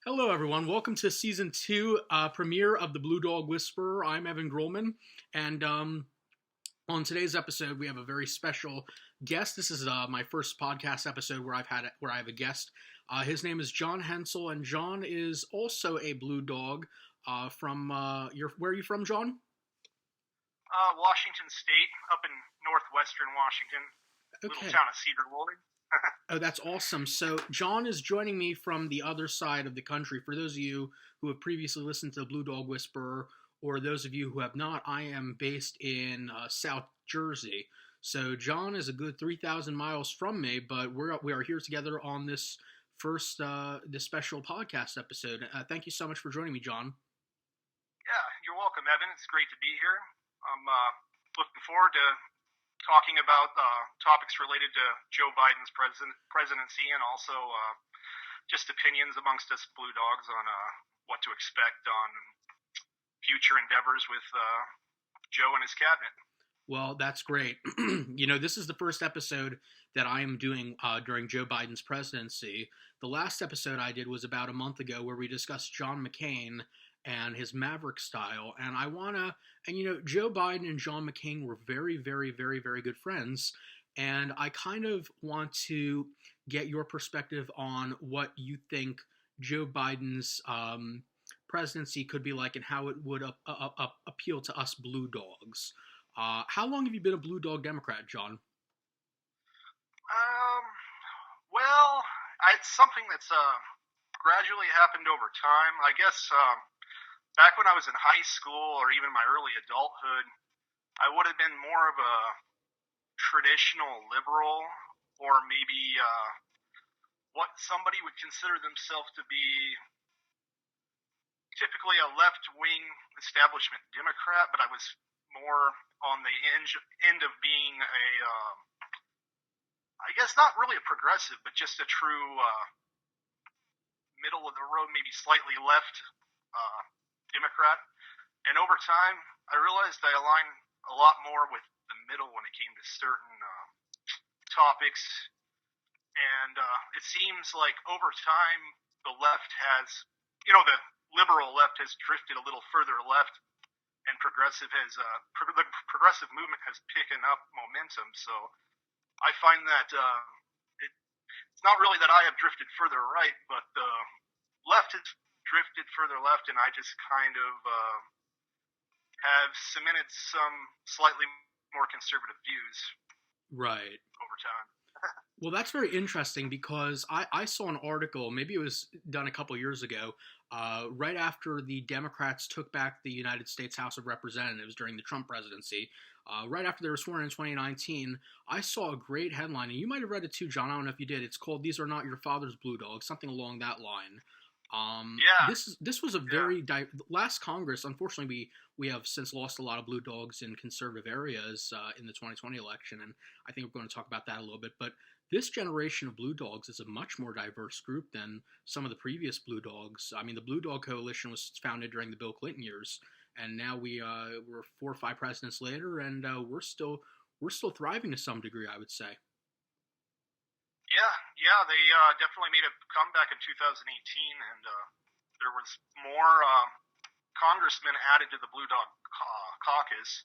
Hello, everyone. Welcome to season two premiere of the Blue Dog Whisperer. I'm Evan Grollman, and on today's episode, we have a very special guest. This is my first podcast episode where I have a guest. His name is John Hensel, and John is also a blue dog. From where are you from, John? Washington State, up in northwestern Washington, little Okay. town of Cedar Woolley. Oh, that's awesome. So, John is joining me from the other side of the country. For those of you who have previously listened to the Blue Dog Whisperer, or those of you who have not, I am based in South Jersey. So, John is a good 3,000 miles from me, but we are here together on this first, this special podcast episode. Thank you so much for joining me, John. Yeah, you're welcome, Evan. It's great to be here. I'm looking forward to talking about topics related to Joe Biden's presidency and also just opinions amongst us blue dogs on what to expect on future endeavors with Joe and his cabinet. Well, that's great. This is the first episode that I am doing during Joe Biden's presidency. The last episode I did was about a month ago where we discussed John McCain and his maverick style. And Joe Biden and John McCain were very, very, very, very good friends. And I kind of want to get your perspective on what you think Joe Biden's presidency could be like and how it would appeal to us blue dogs. How long have you been a blue dog Democrat, John? Well, it's something that's gradually happened over time. I guess back when I was in high school or even my early adulthood, I would have been more of a traditional liberal or maybe what somebody would consider themselves to be typically a left-wing establishment Democrat, but I was more on the end of being I guess not really a progressive, but just a true middle of the road, maybe slightly left Democrat. And over time, I realized I aligned a lot more with the middle when it came to certain topics. And it seems like over time, the left has, the liberal left has drifted a little further left, and the progressive movement has picked up momentum. So I find that it's not really that I have drifted further right, but the left has drifted further left, and I just kind of have cemented some slightly more conservative views Right. over time. Well, that's very interesting because I saw an article, maybe it was done a couple years ago, right after the Democrats took back the United States House of Representatives during the Trump presidency. Right after they were sworn in 2019, I saw a great headline, and you might have read it too, John. I don't know if you did. It's called "These Are Not Your Father's Blue Dogs," something along that line. Yeah, This was a last Congress. Unfortunately, we have since lost a lot of blue dogs in conservative areas in the 2020 election, and I think we're going to talk about that a little bit. But this generation of blue dogs is a much more diverse group than some of the previous blue dogs. I mean, the Blue Dog Coalition was founded during the Bill Clinton years, and now we're 4 or 5 presidents later, and we're still thriving to some degree, I would say. yeah, they definitely made a comeback in 2018, and there was more congressmen added to the Blue Dog Caucus.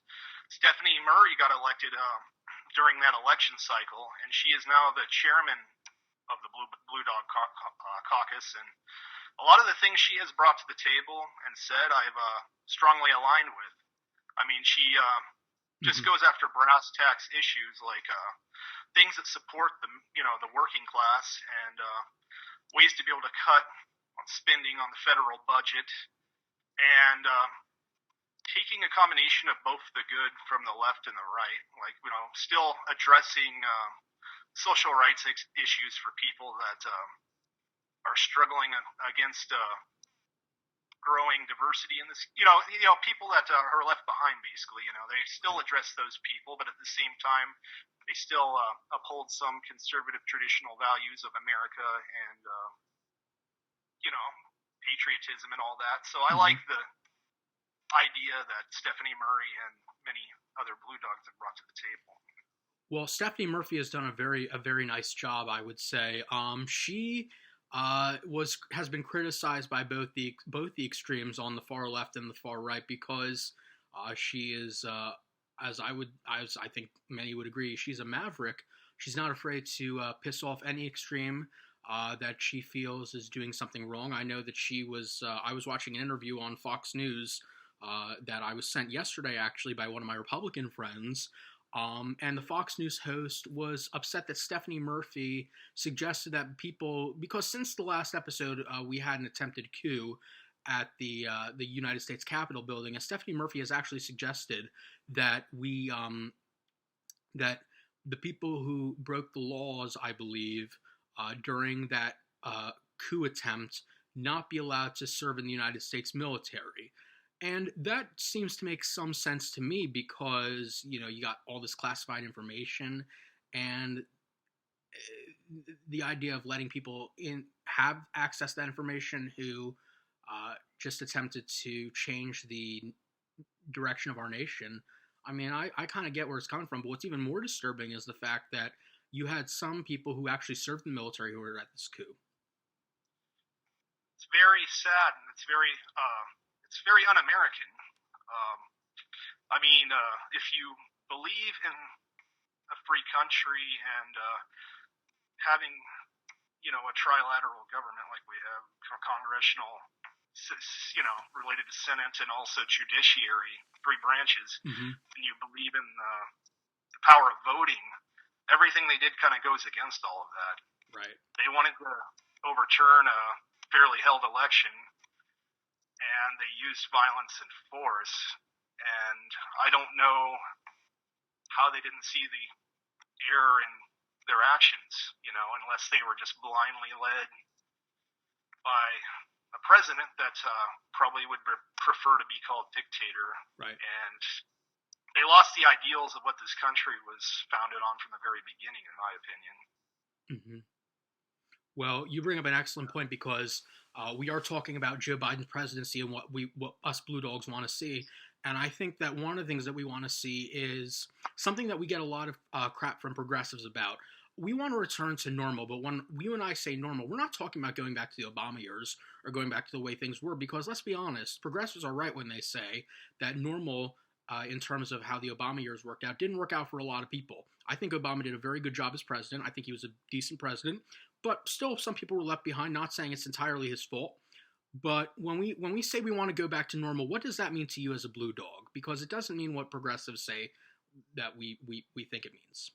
Stephanie Murray got elected during that election cycle, and she is now the chairman of the Blue Dog Caucus. And a lot of the things she has brought to the table and said, I've strongly aligned with. I mean, she just goes after brass tacks issues like things that support the working class and ways to be able to cut on spending on the federal budget and taking a combination of both the good from the left and the right, like still addressing social rights issues for people that are struggling against growing diversity in this, people that are left behind. Basically, they still address those people, but at the same time, they still uphold some conservative traditional values of America and patriotism and all that. So I like the idea that Stephanie Murray and many other Blue Dogs have brought to the table. Well, Stephanie Murphy has done a very nice job, I would say. She has been criticized by both the extremes on the far left and the far right because she is, as I think many would agree, she's a maverick. She's not afraid to piss off any extreme that she feels is doing something wrong. I know that she was. I was watching an interview on Fox News that I was sent yesterday, actually, by one of my Republican friends. And the Fox News host was upset that Stephanie Murphy suggested that people, because since the last episode, we had an attempted coup at the United States Capitol building, and Stephanie Murphy has actually suggested that that the people who broke the laws, I believe, during that coup attempt, not be allowed to serve in the United States military. And that seems to make some sense to me because, you got all this classified information and the idea of letting people in have access to that information who just attempted to change the direction of our nation. I mean, I kind of get where it's coming from, but what's even more disturbing is the fact that you had some people who actually served in the military who were at this coup. It's very sad, and it's very un-American. Um, I mean, if you believe in a free country and having, a trilateral government like we have, congressional, related to Senate and also judiciary, three branches, Mm-hmm. and you believe in the power of voting, everything they did kind of goes against all of that. Right. They wanted to overturn a fairly held election, and they used violence and force. And I don't know how they didn't see the error in their actions, unless they were just blindly led by a president that probably would prefer to be called dictator. Right. And they lost the ideals of what this country was founded on from the very beginning, in my opinion. Mm-hmm. Well, you bring up an excellent point because we are talking about Joe Biden's presidency and what us Blue Dogs want to see. And I think that one of the things that we want to see is something that we get a lot of crap from progressives about. We want to return to normal, but when you and I say normal, we're not talking about going back to the Obama years or going back to the way things were, because let's be honest, progressives are right when they say that normal, in terms of how the Obama years worked out, didn't work out for a lot of people. I think Obama did a very good job as president. I think he was a decent president, but still some people were left behind, not saying it's entirely his fault. But when we say we want to go back to normal, what does that mean to you as a Blue Dog? Because it doesn't mean what progressives say that we think it means.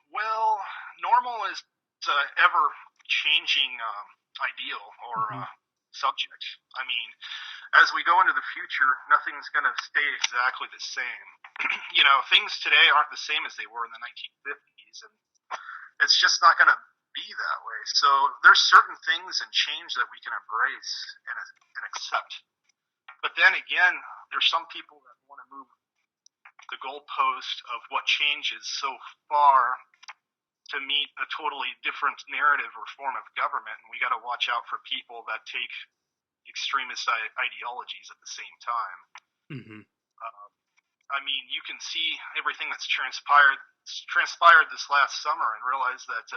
Well, normal is an ever-changing ideal or subject. I mean, as we go into the future, nothing's going to stay exactly the same. Things today aren't the same as they were in the 1950s, and it's just not going to be that way. So there's certain things and change that we can embrace and accept. But then again, there's some people that want to move the goalpost of what changes so far to meet a totally different narrative or form of government, and we got to watch out for people that take extremist ideologies at the same time. Mm-hmm. I mean, you can see everything that's transpired this last summer and realize that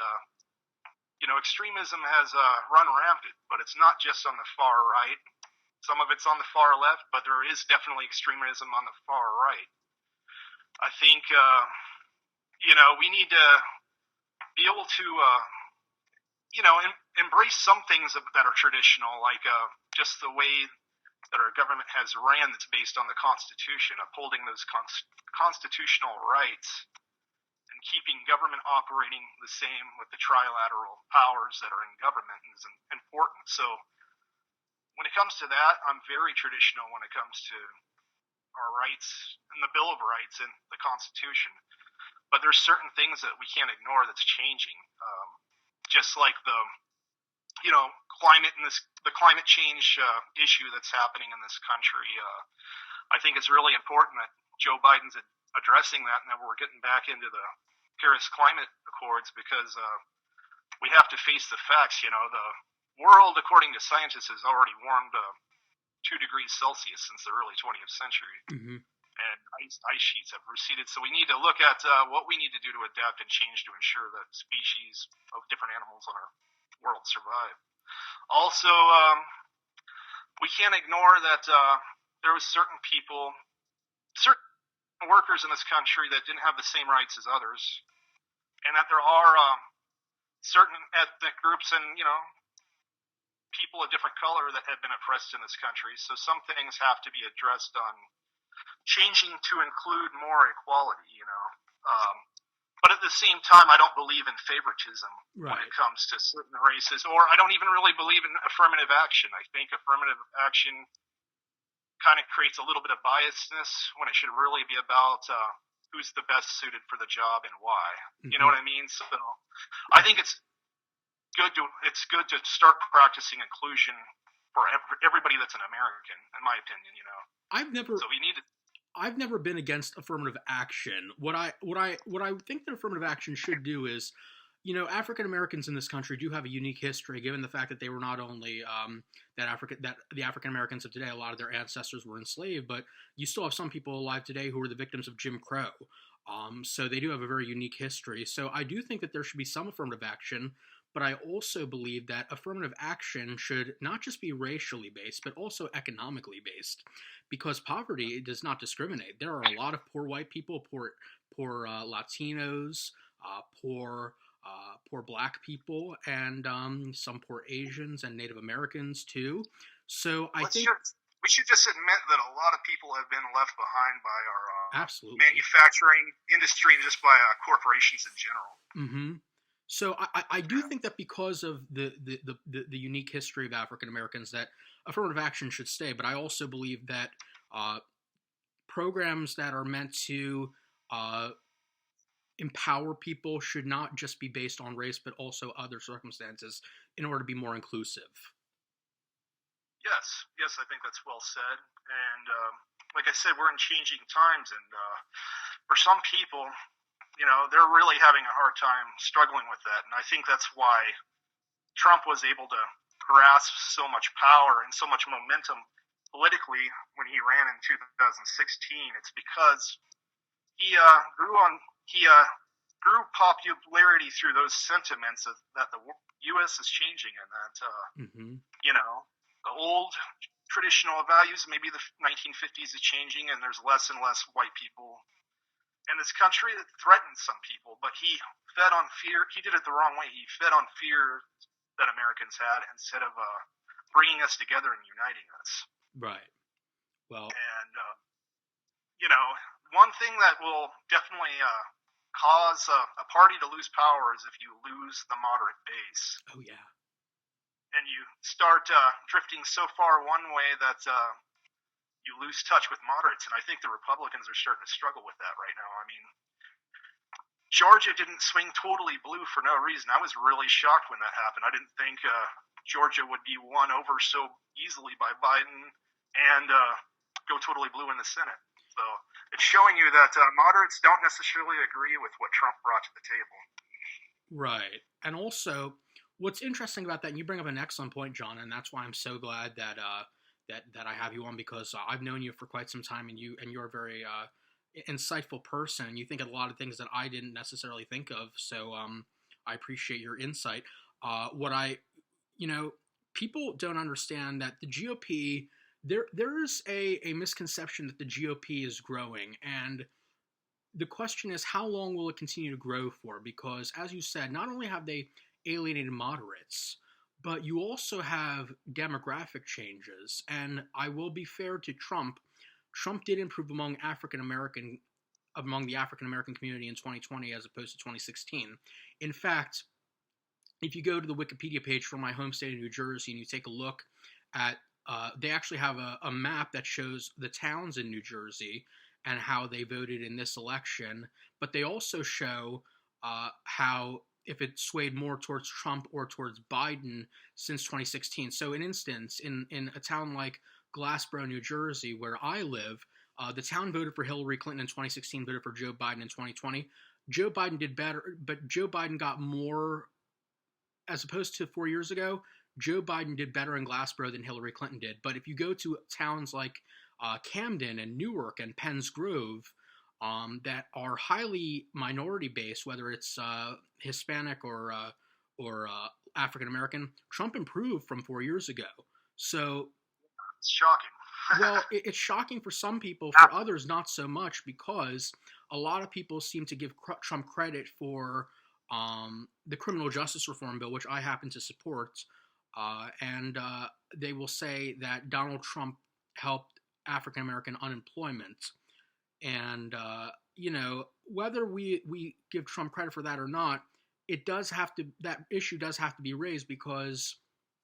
extremism has run rampant, but it's not just on the far right. Some of it's on the far left, but there is definitely extremism on the far right. I think we need to be able to embrace some things that are traditional, like just the way that our government has ran, that's based on the Constitution, upholding those constitutional rights and keeping government operating the same with the trilateral powers that are in government is important. So when it comes to that, I'm very traditional when it comes to our rights and the Bill of Rights and the Constitution. But there's certain things that we can't ignore that's changing. Just like the climate and the climate change issue that's happening in this country. I think it's really important that Joe Biden's addressing that, and that we're getting back into the Paris Climate Accords, because we have to face the facts. The world, according to scientists, has already warmed 2 degrees Celsius since the early 20th century. Mm-hmm. and ice sheets have receded. So we need to look at what we need to do to adapt and change to ensure that species of different animals on our world survive. Also, we can't ignore that there was certain people, certain workers in this country that didn't have the same rights as others, and that there are certain ethnic groups and people of different color that have been oppressed in this country. So some things have to be addressed on changing to include more equality, but at the same time, I don't believe in favoritism when it comes to certain races, or I don't even really believe in affirmative action. I think affirmative action kind of creates a little bit of biasness when it should really be about who's the best suited for the job and why. You know what I mean? So I think it's good to start practicing inclusion for everybody that's an American, in my opinion. I've never been against affirmative action. What I think that affirmative action should do is, African Americans in this country do have a unique history, given the fact that they were not only that the African Americans of today, a lot of their ancestors were enslaved, but you still have some people alive today who are the victims of Jim Crow. So they do have a very unique history. So I do think that there should be some affirmative action, but I also believe that affirmative action should not just be racially based, but also economically based, because poverty does not discriminate. There are a lot of poor white people, poor Latinos, poor Black people, and some poor Asians and Native Americans too. So I think we should just admit that a lot of people have been left behind by our absolutely manufacturing industry and just by corporations in general. Mm-hmm. So I do think that because of the unique history of African Americans, that affirmative action should stay. But I also believe that programs that are meant to empower people should not just be based on race, but also other circumstances in order to be more inclusive. Yes, I think that's well said. And like I said, we're in changing times, and for some people, they're really having a hard time struggling with that. And I think that's why Trump was able to grasp so much power and so much momentum politically when he ran in 2016. It's because he grew popularity through those sentiments that the U.S. is changing, and that the old traditional values, maybe the 1950s, is changing, and there's less and less white people in this country that threatens some people. But he fed on fear. He did it the wrong way. He fed on fear that Americans had instead of bringing us together and uniting us. Right. Well, and one thing that will definitely cause a party to lose power is if you lose the moderate base. Oh yeah. And you start drifting so far one way that you lose touch with moderates. And I think the Republicans are starting to struggle with that right now. I mean, Georgia didn't swing totally blue for no reason. I was really shocked when that happened. I didn't think Georgia would be won over so easily by Biden and go totally blue in the Senate. So it's showing you that moderates don't necessarily agree with what Trump brought to the table. Right. And also, what's interesting about that, and you bring up an excellent point, John, and that's why I'm so glad that that I have you on, because I've known you for quite some time, and you're a very insightful person. You think of a lot of things that I didn't necessarily think of. So I appreciate your insight. People don't understand that the GOP, there's a misconception that the GOP is growing, and the question is, how long will it continue to grow for? Because, as you said, not only have they alienated moderates, but you also have demographic changes. And I will be fair to Trump. Trump did improve among the African American community in 2020 as opposed to 2016. In fact, if you go to the Wikipedia page for my home state of New Jersey and you take a look at, they actually have a map that shows the towns in New Jersey and how they voted in this election, but they also show how if it swayed more towards Trump or towards Biden since 2016. So an instance, in a town like Glassboro, New Jersey, where I live, the town voted for Hillary Clinton in 2016, voted for Joe Biden in 2020. Joe Biden did better, but Joe Biden got more, as opposed to 4 years ago, Joe Biden did better in Glassboro than Hillary Clinton did. But if you go to towns like Camden and Newark and Penns Grove, that are highly minority based, whether it's Hispanic or African American. Trump improved from 4 years ago. So, It's shocking. well, it's shocking for some people. For others, not so much, because a lot of people seem to give Trump credit for the criminal justice reform bill, which I happen to support, and they will say that Donald Trump helped African American unemployment. And whether we give Trump credit for that or not, it does have to that issue does have to be raised, because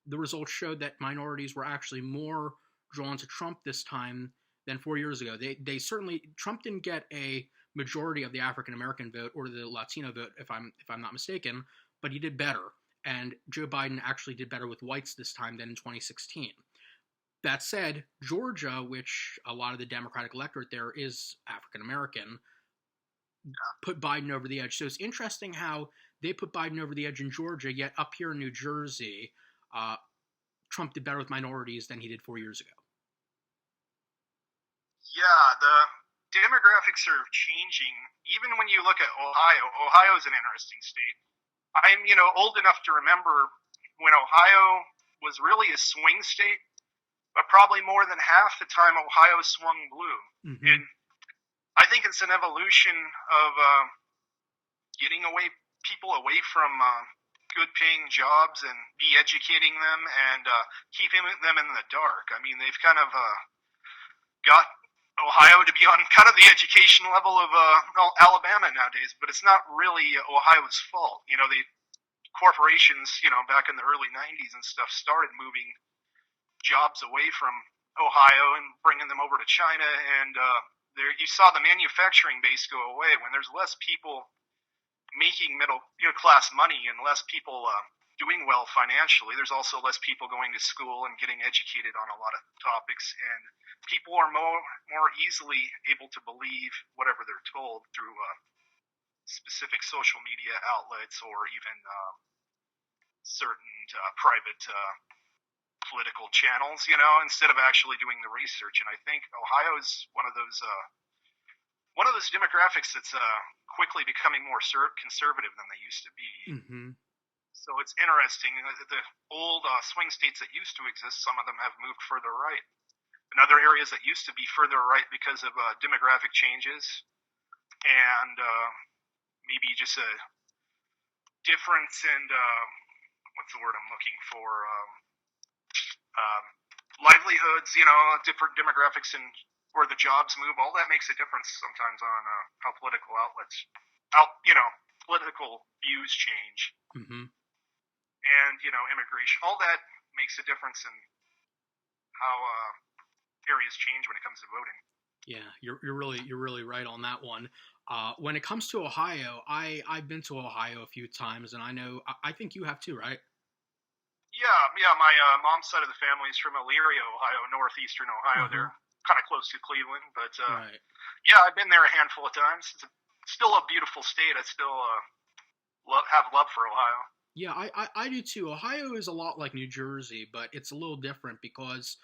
the results showed that minorities were actually more drawn to Trump this time than 4 years ago. They certainly Trump didn't get a majority of the African American vote or the Latino vote, if I'm not mistaken, but he did better. And Joe Biden actually did better with whites this time than in 2016. That said, Georgia, which a lot of the Democratic electorate there is African American, put Biden over the edge. So it's interesting how they put Biden over the edge in Georgia, yet up here in New Jersey, Trump did better with minorities than he did 4 years ago. Yeah, the demographics are changing. Even when you look at Ohio is an interesting state. I'm, old enough to remember when Ohio was really a swing state, but probably more than half the time Ohio swung blue. Mm-hmm. And I think it's an evolution of getting people away from good-paying jobs and de-educating them and keeping them in the dark. I mean, they've kind of got Ohio to be on kind of the education level of Alabama nowadays, but it's not really Ohio's fault. Corporations, back in the early 90s and stuff, started moving jobs away from Ohio and bringing them over to China, and you saw the manufacturing base go away. When there's less people making middle class money and less people doing well financially, there's also less people going to school and getting educated on a lot of topics, and people are more easily able to believe whatever they're told through specific social media outlets or even certain private political channels, instead of actually doing the research. And I think Ohio is one of those demographics that's quickly becoming more conservative than they used to be. Mm-hmm. So it's interesting. The old swing states that used to exist, some of them have moved further right. In other areas that used to be further right because of demographic changes and maybe just a difference in what's the word I'm looking for? Livelihoods, different demographics and where the jobs move. All that makes a difference sometimes on how political political views change. Mm-hmm. And immigration. All that makes a difference in how areas change when it comes to voting. Yeah, you're really right on that one. When it comes to Ohio, I've been to Ohio a few times, and I think you have too, right? Yeah. My mom's side of the family is from Elyria, Ohio, northeastern Ohio. Uh-huh. They're kind of close to Cleveland, but right. Yeah, I've been there a handful of times. It's still a beautiful state. I still have love for Ohio. Yeah, I do too. Ohio is a lot like New Jersey, but it's a little different because,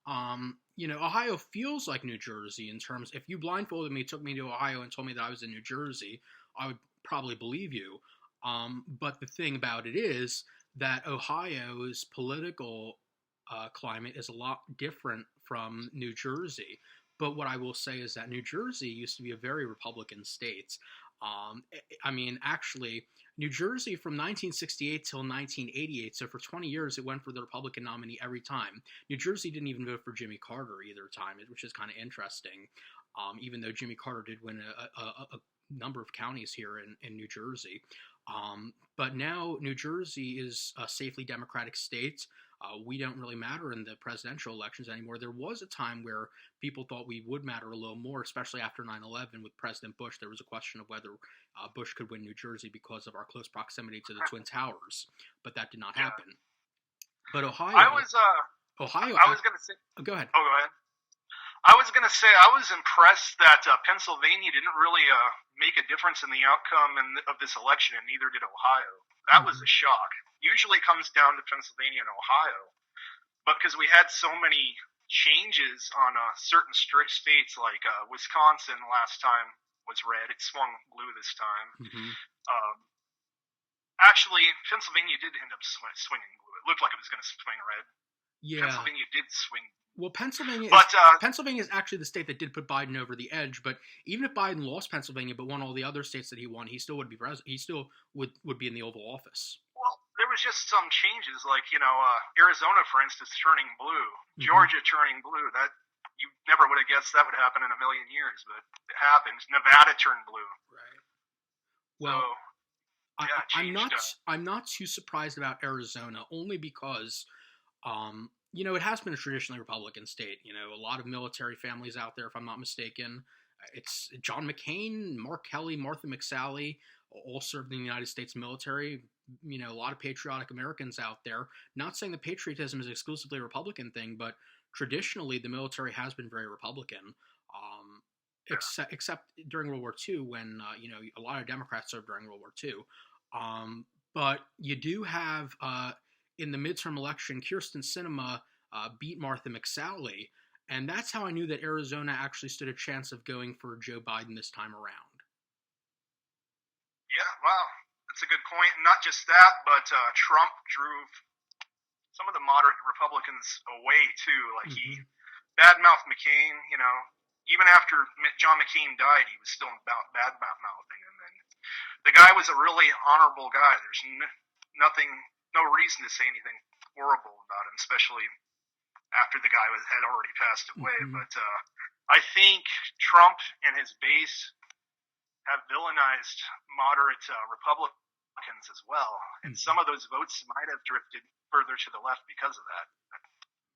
Ohio feels like New Jersey in terms. If you blindfolded me, took me to Ohio, and told me that I was in New Jersey, I would probably believe you. But the thing about it is that Ohio's political climate is a lot different from New Jersey. But what I will say is that New Jersey used to be a very Republican state. Actually, New Jersey from 1968 till 1988, so for 20 years, it went for the Republican nominee every time. New Jersey didn't even vote for Jimmy Carter either time, which is kind of interesting, even though Jimmy Carter did win a number of counties here in New Jersey. But now New Jersey is a safely Democratic state. We don't really matter in the presidential elections anymore. There was a time where people thought we would matter a little more, especially after 9/11 with President Bush. There was a question of whether Bush could win New Jersey because of our close proximity to the Twin Towers, but that did not happen. But Ohio, I was going to say. Go ahead. Oh, go ahead. I was going to say I was impressed that Pennsylvania didn't really make a difference in the outcome of this election, and neither did Ohio. That was a shock. Usually it comes down to Pennsylvania and Ohio, but because we had so many changes on certain states, like Wisconsin last time was red. It swung blue this time. Mm-hmm. Actually, Pennsylvania did end up swinging blue. It looked like it was going to swing red. Yeah. Pennsylvania did swing. Well, Pennsylvania is actually the state that did put Biden over the edge. But even if Biden lost Pennsylvania but won all the other states that he won, he still would be president. He still would be in the Oval Office. Well, there was just some changes, like Arizona, for instance, turning blue, Mm-hmm. Georgia turning blue. That you never would have guessed that would happen in a million years, but it happened. Nevada turned blue. Right. Well, so, I'm not too surprised about Arizona, only because it has been a traditionally Republican state. A lot of military families out there, if I'm not mistaken. It's John McCain, Mark Kelly, Martha McSally, all served in the United States military. A lot of patriotic Americans out there. Not saying that patriotism is exclusively a Republican thing, but traditionally the military has been very Republican. Except during World War II, when a lot of Democrats served during World War II. But you do have in the midterm election, Kyrsten Sinema beat Martha McSally, and that's how I knew that Arizona actually stood a chance of going for Joe Biden this time around. Yeah, wow, that's a good point. And not just that, but Trump drove some of the moderate Republicans away too. Like he badmouthed McCain. Even after John McCain died, he was still badmouthing him. And the guy was a really honorable guy. There's no reason to say anything horrible about him, especially after the guy had already passed away. Mm-hmm. But I think Trump and his base have villainized moderate Republicans as well, and some of those votes might have drifted further to the left because of that.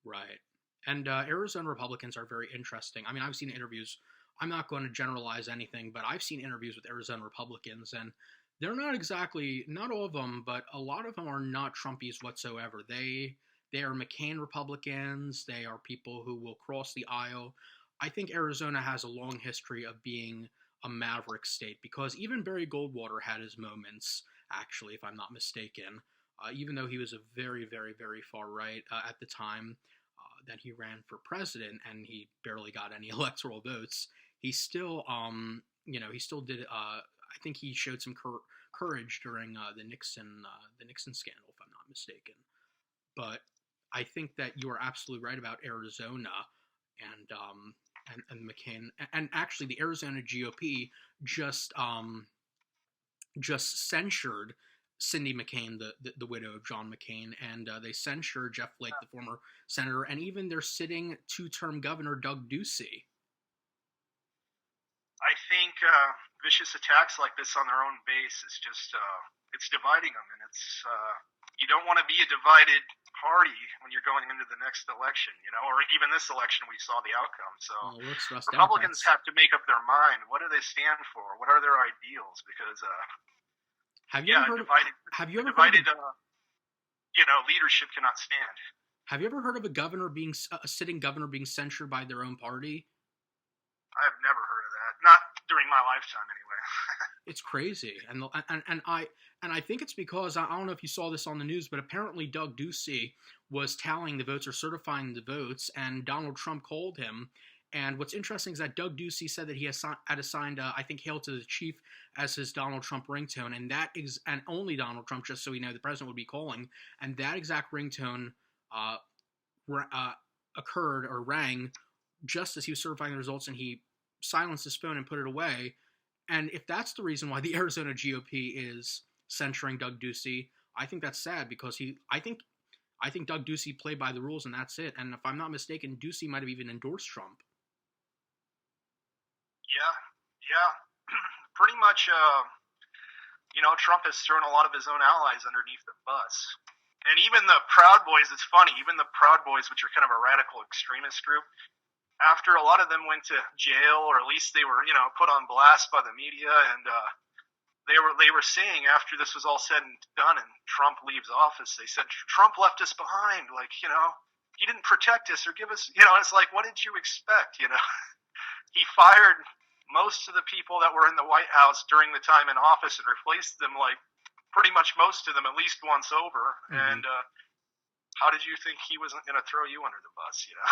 Right. And Arizona Republicans are very interesting. I mean, I've seen interviews. I'm not going to generalize anything, but I've seen interviews with Arizona Republicans, and they're not all of them, but a lot of them are not Trumpies whatsoever. They are McCain Republicans. They are people who will cross the aisle. I think Arizona has a long history of being a maverick state, because even Barry Goldwater had his moments, actually, if I'm not mistaken. Even though he was a very, very, very far right at the time that he ran for president, and he barely got any electoral votes, he still, he still did. I think he showed some courage during the Nixon scandal, if I'm not mistaken. But I think that you are absolutely right about Arizona and McCain, and actually the Arizona GOP just censured Cindy McCain, the widow of John McCain, and they censured Jeff Flake, the former senator, and even their sitting two-term governor, Doug Ducey. I think vicious attacks like this on their own base is just it's dividing them, and it's you don't want to be a divided party when you're going into the next election, or even this election we saw the outcome. So Republicans have to make up their mind. What do they stand for? What are their ideals? Because leadership cannot stand. Have you ever heard of a sitting governor being censured by their own party? I've never heard of that. Not during my lifetime, anyway. It's crazy, and I think it's because I don't know if you saw this on the news, but apparently Doug Ducey was tallying the votes or certifying the votes, and Donald Trump called him. And what's interesting is that Doug Ducey said that he had assigned, I think, "Hail to the Chief" as his Donald Trump ringtone, and only Donald Trump, just so we know, the president would be calling, and that exact ringtone occurred or rang just as he was certifying the results, and he silenced his phone and put it away. And if that's the reason why the Arizona GOP is censuring Doug Ducey, I think that's sad, because I think Doug Ducey played by the rules, and that's it. And if I'm not mistaken, Ducey might have even endorsed Trump. Yeah. Pretty much, Trump has thrown a lot of his own allies underneath the bus. And even the Proud Boys, it's funny, even the Proud Boys, which are kind of a radical extremist group, after a lot of them went to jail, or at least they were, put on blast by the media, and they were saying after this was all said and done and Trump leaves office, they said, Trump left us behind. Like, he didn't protect us or give us, it's like, what did you expect? He fired most of the people that were in the White House during the time in office and replaced them, like pretty much most of them, at least once over. Mm-hmm. And how did you think he wasn't going to throw you under the bus? You know.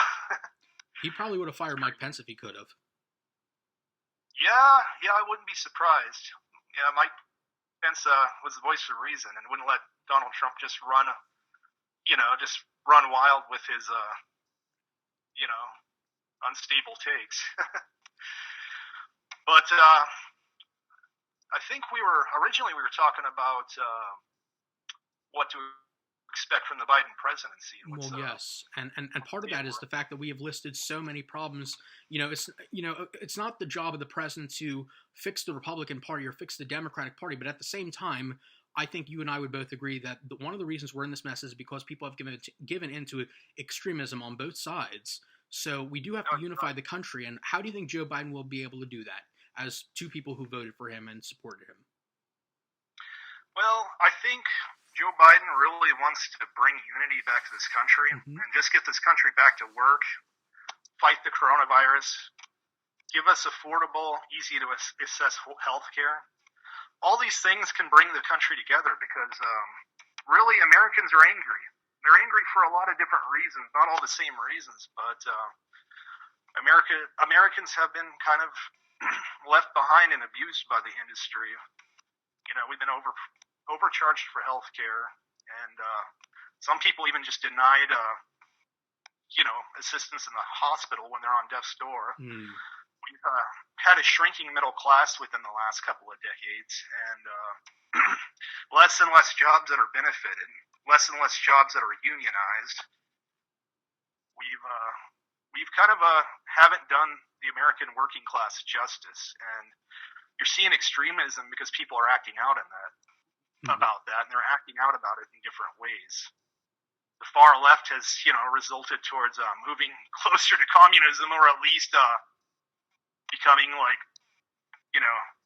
He probably would have fired Mike Pence if he could have. Yeah, I wouldn't be surprised. Yeah, Mike Pence was the voice of reason and wouldn't let Donald Trump just run, just run wild with his, unstable takes. But I think we were talking about what to expect from the Biden presidency. Well, yes, and part of that is the fact that we have listed so many problems. It's not the job of the president to fix the Republican Party or fix the Democratic Party, but at the same time, I think you and I would both agree that one of the reasons we're in this mess is because people have given into extremism on both sides. So we do have to unify the country. And how do you think Joe Biden will be able to do that as two people who voted for him and supported him? Well, I think Joe Biden really wants to bring unity back to this country and just get this country back to work, fight the coronavirus, give us affordable, easy to access health care. All these things can bring the country together because really Americans are angry. They're angry for a lot of different reasons, not all the same reasons, but Americans have been kind of left behind and abused by the industry. We've been overcharged for health care, and some people even just denied, assistance in the hospital when they're on death's door. We've had a shrinking middle class within the last couple of decades, and less and less jobs that are benefited, less and less jobs that are unionized. We've kind of haven't done the American working class justice, and you're seeing extremism because people are acting out in that. About that, and they're acting out about it in different ways. The far left has, resulted towards moving closer to communism, or at least becoming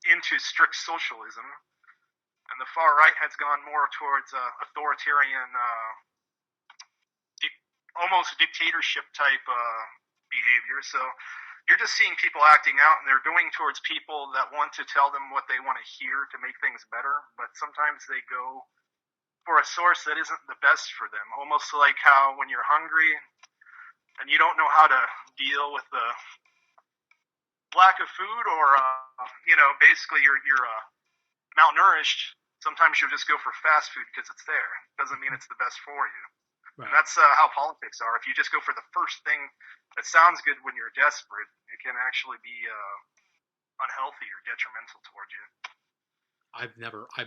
into strict socialism, and the far right has gone more towards authoritarian, almost dictatorship type behavior. So you're just seeing people acting out, and they're going towards people that want to tell them what they want to hear to make things better, but sometimes they go for a source that isn't the best for them. Almost like how when you're hungry and you don't know how to deal with the lack of food, or basically you're malnourished, sometimes you'll just go for fast food because it's there. Doesn't mean it's the best for you. Right. And that's how politics are. If you just go for the first thing that sounds good when you're desperate, it can actually be unhealthy or detrimental towards you. I've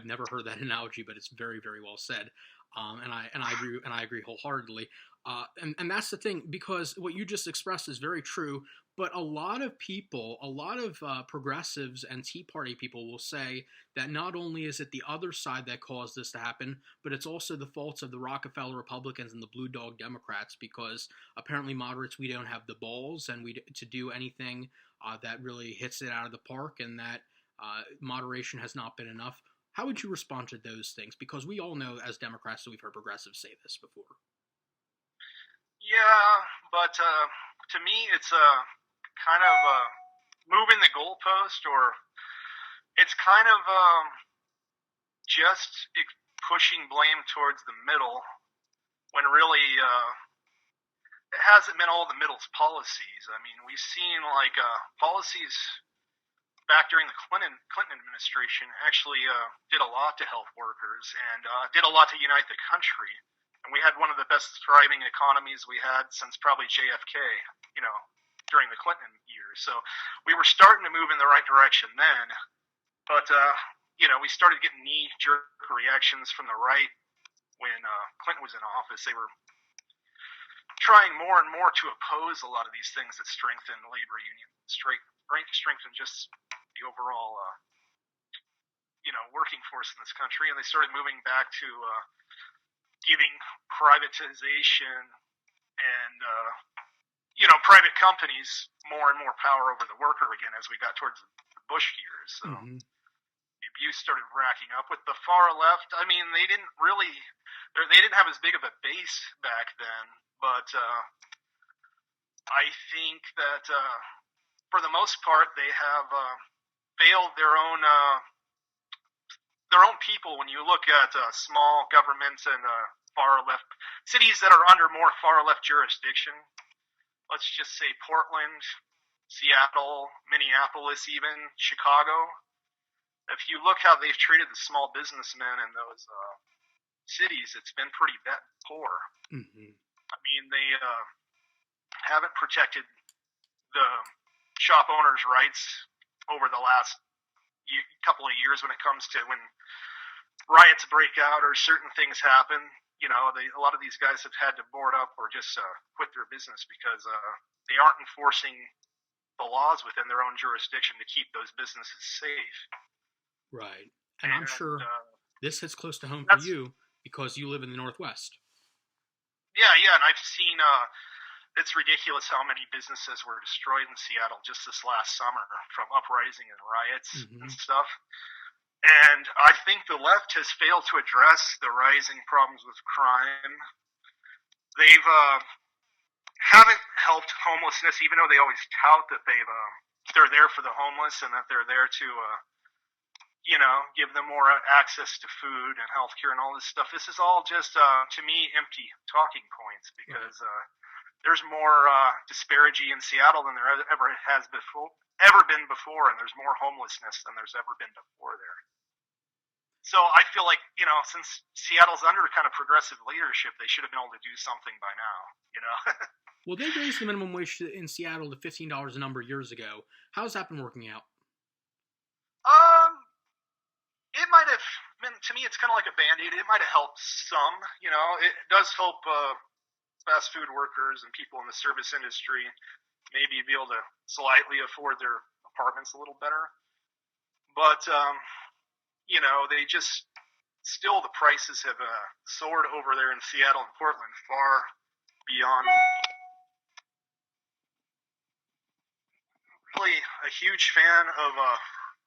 never heard that analogy, but it's very, very well said. And I agree wholeheartedly. And that's the thing, because what you just expressed is very true. But a lot of people, a lot of progressives and Tea Party people will say that not only is it the other side that caused this to happen, but it's also the faults of the Rockefeller Republicans and the Blue Dog Democrats, because apparently moderates, we don't have the balls and to do anything that really hits it out of the park, and that moderation has not been enough. How would you respond to those things? Because we all know as Democrats that we've heard progressives say this before. Yeah, but to me it's kind of moving the goalpost, or it's kind of just pushing blame towards the middle when really it hasn't been all the middle's policies. I mean, we've seen policies back during the Clinton administration actually did a lot to health workers and did a lot to unite the country. And we had one of the best thriving economies we had since probably JFK, during the Clinton years. So we were starting to move in the right direction then. But, we started getting knee-jerk reactions from the right when Clinton was in office. They were trying more and more to oppose a lot of these things that strengthen labor unions, strengthen just the overall, working force in this country. And they started moving back to giving privatization and, private companies more and more power over the worker again as we got towards the Bush years. So the abuse started racking up with the far left. I mean, they didn't have as big of a base back then, but I think that for the most part they have failed their own their own people. When you look at small governments and far left cities that are under more far left jurisdiction, let's just say Portland, Seattle, Minneapolis, even Chicago. If you look how they've treated the small businessmen in those cities, it's been pretty poor. Mm-hmm. I mean, they haven't protected the shop owners' rights over the last couple of years when it comes to when riots break out or certain things happen. You know, a lot of these guys have had to board up or just quit their business because they aren't enforcing the laws within their own jurisdiction to keep those businesses safe. Right. And I'm sure this hits close to home for you because you live in the Northwest. Yeah, and I've seen it's ridiculous how many businesses were destroyed in Seattle just this last summer from uprising and riots and stuff. And I think the left has failed to address the rising problems with crime. They've haven't helped homelessness, even though they always tout that they're there for the homeless and that they're there to give them more access to food and healthcare and all this stuff. This is all just, to me, empty talking points because there's more disparity in Seattle than there ever been before, and there's more homelessness than there's ever been before there. So I feel like, since Seattle's under kind of progressive leadership, they should have been able to do something by now, Well, they raised the minimum wage in Seattle to $15 a number of years ago. How's that been working out? It might have been, to me, it's kind of like a Band-Aid. It might have helped some, it does help fast food workers and people in the service industry maybe be able to slightly afford their apartments a little better. But, they just, still the prices have soared over there in Seattle and Portland far beyond. Really a huge fan of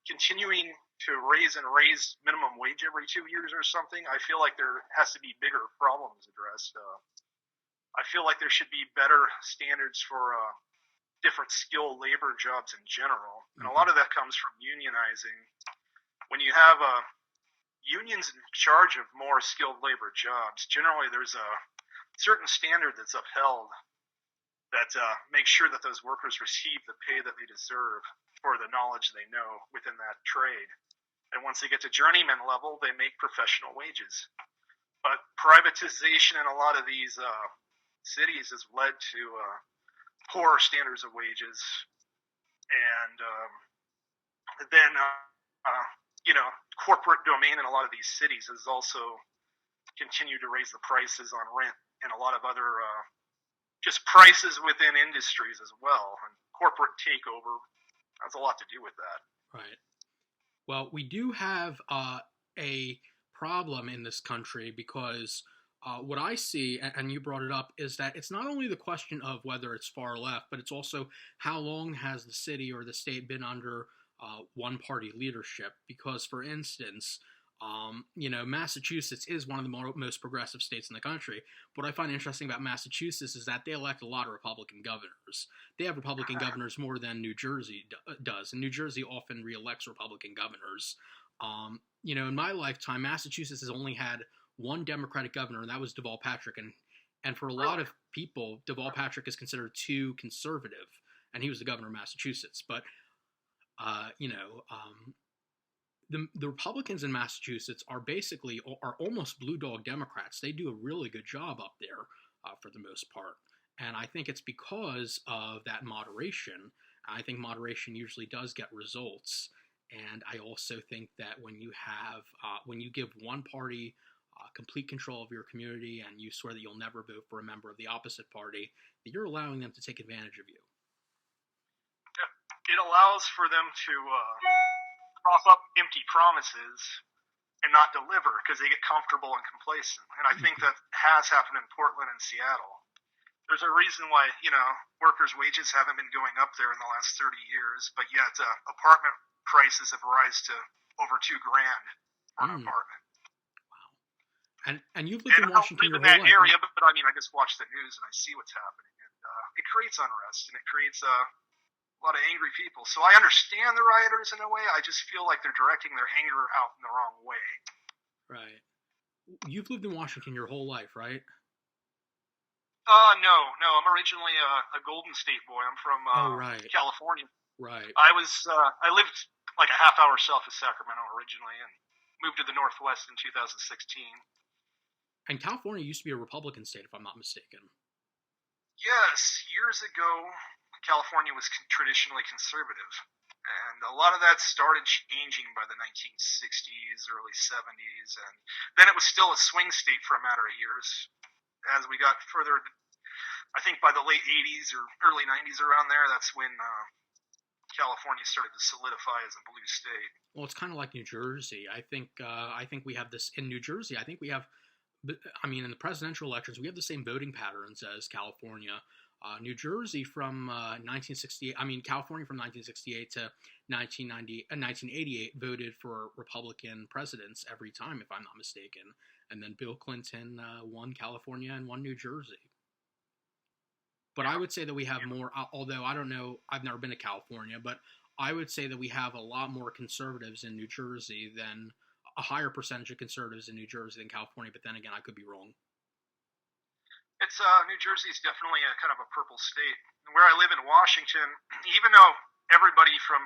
continuing to raise minimum wage every 2 years or something. I feel like there has to be bigger problems addressed. I feel like there should be better standards for different skilled labor jobs in general. And a lot of that comes from unionizing. When you have unions in charge of more skilled labor jobs, generally there's a certain standard that's upheld that makes sure that those workers receive the pay that they deserve for the knowledge they know within that trade. And once they get to journeyman level, they make professional wages. But privatization in a lot of these cities has led to poor standards of wages. And then, corporate domain in a lot of these cities has also continued to raise the prices on rent and a lot of other just prices within industries as well. And corporate takeover has a lot to do with that. Right. Well, we do have a problem in this country because what I see, and you brought it up, is that it's not only the question of whether it's far left, but it's also how long has the city or the state been under one-party leadership. Because, for instance, Massachusetts is one of the most progressive states in the country. What I find interesting about Massachusetts is that they elect a lot of Republican governors. They have Republican governors more than New Jersey does, and New Jersey often re-elects Republican governors. In my lifetime, Massachusetts has only had one Democratic governor, and that was Deval Patrick. And for a lot of people, Deval Patrick is considered too conservative, and he was the governor of Massachusetts. But the Republicans in Massachusetts are almost blue dog Democrats. They do a really good job up there for the most part. And I think it's because of that moderation. I think moderation usually does get results. And I also think that when you give one party complete control of your community and you swear that you'll never vote for a member of the opposite party, that you're allowing them to take advantage of you. It allows for them to prop up empty promises and not deliver because they get comfortable and complacent. And I think that has happened in Portland and Seattle. There's a reason why, workers' wages haven't been going up there in the last 30 years, but yet apartment prices have risen to over $2,000 for an apartment. Wow. And you've lived in Washington your whole life. I don't live in that area, but I just watch the news and I see what's happening. And it creates unrest and it creates a lot of angry people. So I understand the rioters in a way. I just feel like they're directing their anger out in the wrong way. Right. You've lived in Washington your whole life, right? No. I'm originally a Golden State boy. I'm from Right. California. Right. I lived like a half hour south of Sacramento originally, and moved to the Northwest in 2016. And California used to be a Republican state, if I'm not mistaken. Yes, years ago, California was traditionally conservative. And a lot of that started changing by the 1960s, early 70s, and then it was still a swing state for a matter of years. As we got further, I think by the late 80s or early 90s around there, that's when California started to solidify as a blue state. Well, it's kind of like New Jersey. I think we have this in New Jersey. I think we have, I mean, in the presidential elections, we have the same voting patterns as California. New Jersey from 1968, I mean, California from 1968 to 1988 voted for Republican presidents every time, if I'm not mistaken. And then Bill Clinton won California and won New Jersey. But I would say that we have more, although I don't know, I've never been to California, but I would say that we have a lot more conservatives in New Jersey than a higher percentage of conservatives in New Jersey than California. But then again, I could be wrong. It's New Jersey is definitely a kind of a purple state. Where I live in Washington, even though everybody from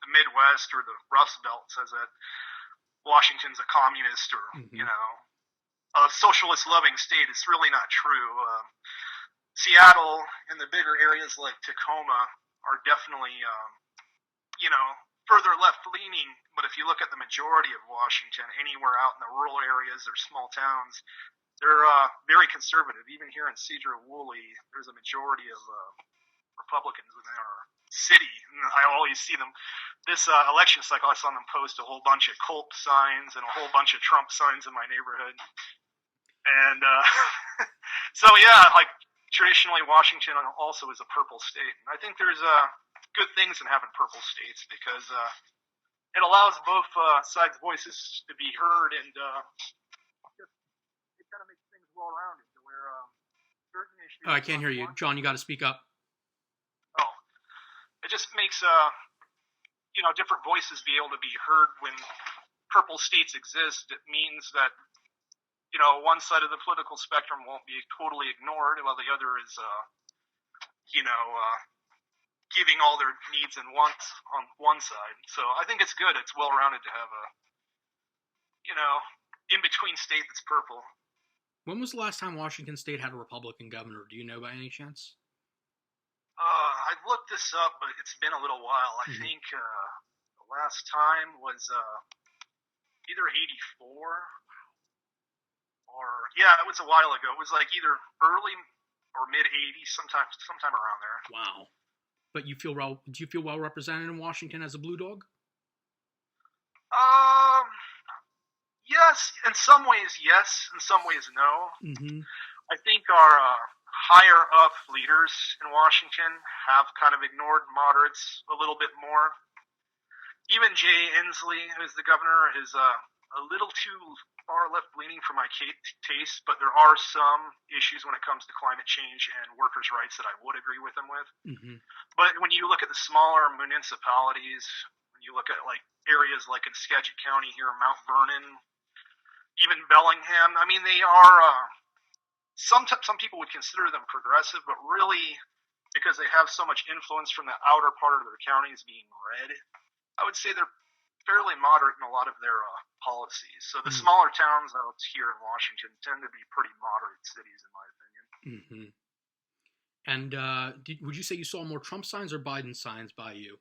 the Midwest or the Rust Belt says that Washington's a communist or a socialist-loving state, it's really not true. Seattle and the bigger areas like Tacoma are definitely further left-leaning. But if you look at the majority of Washington, anywhere out in the rural areas or small towns, they're very conservative. Even here in Cedar-Woolley, there's a majority of Republicans within our city. And I always see them. This election cycle, I saw them post a whole bunch of Colt signs and a whole bunch of Trump signs in my neighborhood. And so, yeah, like traditionally Washington also is a purple state. And I think there's good things in having purple states because it allows both sides' voices to be heard and kind of makes things well-rounded to where certain issues... Oh, I can't hear you. John, you got to speak up. Oh. It just makes, different voices be able to be heard when purple states exist. It means that, one side of the political spectrum won't be totally ignored while the other is, giving all their needs and wants on one side. So I think it's good. It's well-rounded to have a, in-between state that's purple. When was the last time Washington State had a Republican governor? Do you know by any chance? I've looked this up, but it's been a little while. I think the last time was either 84 or, it was a while ago. It was like either early or mid-80s, sometime around there. Wow. But do you feel well represented in Washington as a blue dog? Yes, in some ways, yes. In some ways, no. Mm-hmm. I think our higher up leaders in Washington have kind of ignored moderates a little bit more. Even Jay Inslee, who's the governor, is a little too far left-leaning for my taste, but there are some issues when it comes to climate change and workers' rights that I would agree with him with. Mm-hmm. But when you look at the smaller municipalities, when you look at like areas like in Skagit County here, Mount Vernon, even Bellingham, I mean, they are, some people would consider them progressive, but really, because they have so much influence from the outer part of their counties being red, I would say they're fairly moderate in a lot of their policies. So the smaller towns out here in Washington tend to be pretty moderate cities, in my opinion. Mm-hmm. And would you say you saw more Trump signs or Biden signs by you?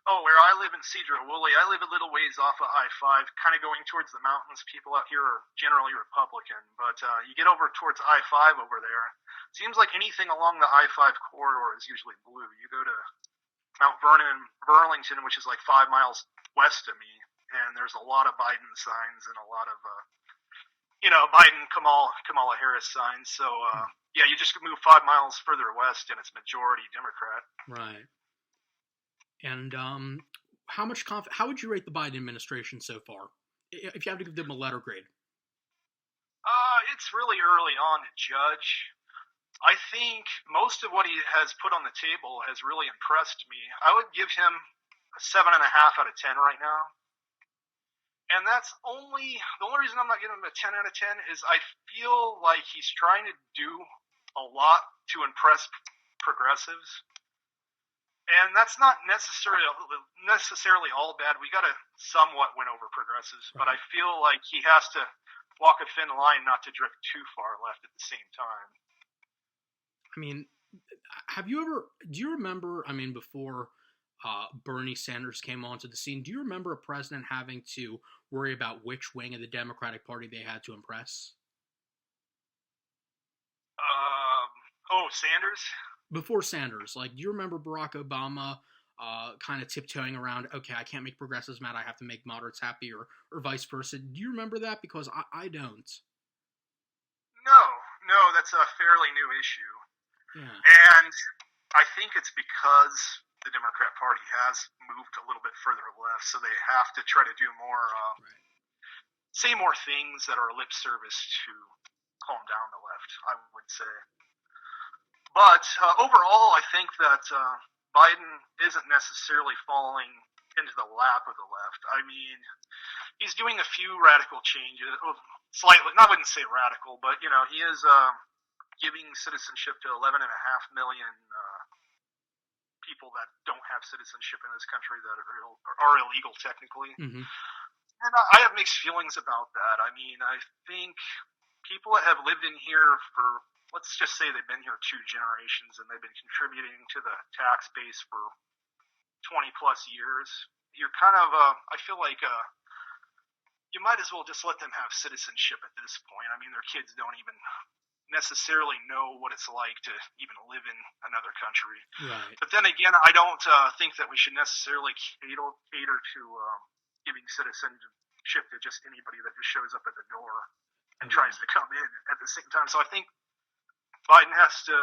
Oh, where I live in Cedar-Woolley, I live a little ways off of I-5, kind of going towards the mountains. People out here are generally Republican, but you get over towards I-5 over there, it seems like anything along the I-5 corridor is usually blue. You go to Mount Vernon, Burlington, which is like 5 miles west of me, and there's a lot of Biden signs and a lot of, Biden, Kamala Harris signs. So, you just move 5 miles further west, and it's majority Democrat. Right. And how would you rate the Biden administration so far, if you have to give them a letter grade? It's really early on to judge. I think most of what he has put on the table has really impressed me. I would give him a 7.5 out of 10 right now. And that's the only reason I'm not giving him a 10 out of 10 is I feel like he's trying to do a lot to impress progressives. And that's not necessarily all bad. We got to somewhat win over progressives, but I feel like he has to walk a thin line not to drift too far left at the same time. I mean, do you remember, before Bernie Sanders came onto the scene, do you remember a president having to worry about which wing of the Democratic Party they had to impress? Sanders? Before Sanders, do you remember Barack Obama kind of tiptoeing around, okay, I can't make progressives mad, I have to make moderates happy, or vice versa? Do you remember that? Because I don't. No, that's a fairly new issue. Yeah. And I think it's because the Democrat Party has moved a little bit further left, so they have to try to do more, say more things that are lip service to calm down the left, I would say. But overall, I think that Biden isn't necessarily falling into the lap of the left. I mean, he's doing a few radical changes, slightly, I wouldn't say radical, but, he is giving citizenship to 11.5 million people that don't have citizenship in this country that are illegal technically. Mm-hmm. And I have mixed feelings about that. I mean, I think people that have lived in here for, let's just say they've been here 2 generations and they've been contributing to the tax base for 20 plus years, you're kind of, I feel like you might as well just let them have citizenship at this point. I mean, their kids don't even necessarily know what it's like to even live in another country. Right. But then again, I don't think that we should necessarily cater to giving citizenship to just anybody that just shows up at the door and tries to come in at the same time. So I think Biden has to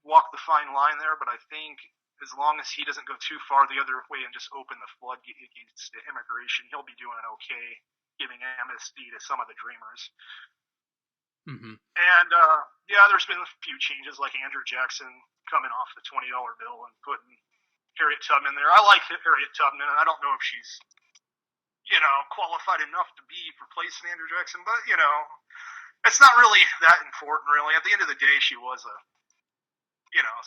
walk the fine line there, but I think as long as he doesn't go too far the other way and just open the floodgates to immigration, he'll be doing okay, giving amnesty to some of the dreamers. Mm-hmm. And there's been a few changes, like Andrew Jackson coming off the $20 bill and putting Harriet Tubman there. I like Harriet Tubman, and I don't know if she's, qualified enough to be replacing Andrew Jackson, but, it's not really that important, really. At the end of the day, she was a